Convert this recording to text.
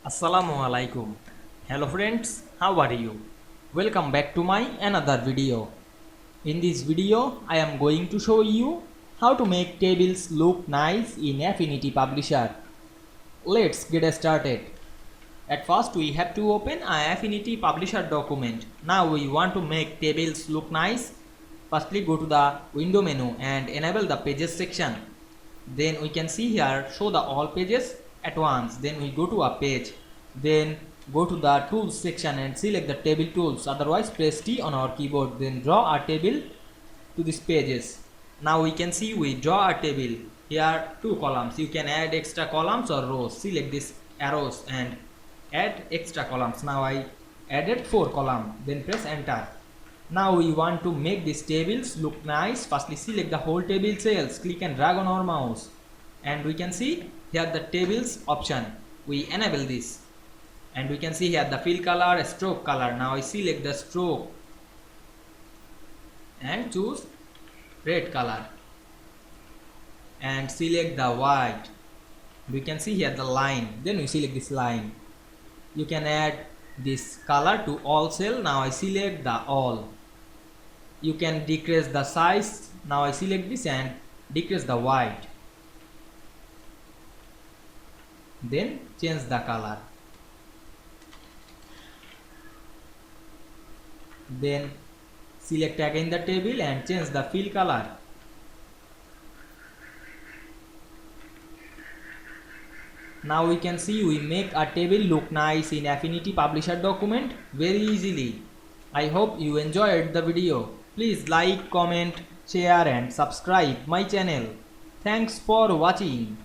Assalamu Walaikum. Hello friends, how are you? Welcome back to my another video. In this video, I am going to show you how to make tables look nice in Affinity Publisher. Let's get started. At first, we have to open an Affinity Publisher document. Now we want to make tables look nice. Firstly, go to the window menu and enable the pages section. Then we can see here show the all pages at once. Then we go to a page. Then go to the tools section and select the table tools. Otherwise press T on our keyboard. Then draw a table to these pages. Now we can see we draw a table. Here two columns. You can add extra columns or rows. Select these arrows and add extra columns. Now I added 4 columns. Then press enter. Now we want to make these tables look nice. Firstly select the whole table cells, click and drag on our mouse, and we can see here the tables option. We enable this and we can see here the fill color, stroke color. Now I select the stroke and choose red color and select the white. We can see here the line, then we select this line. You can add this color to all cell. Now I select the all. You can decrease the size. Now I select this and decrease the white. Then change the color. Then select again the table and change the fill color. Now we can see we make a table look nice in Affinity Publisher document very easily. I hope you enjoyed the video. Please like, comment, share and subscribe my channel. Thanks for watching.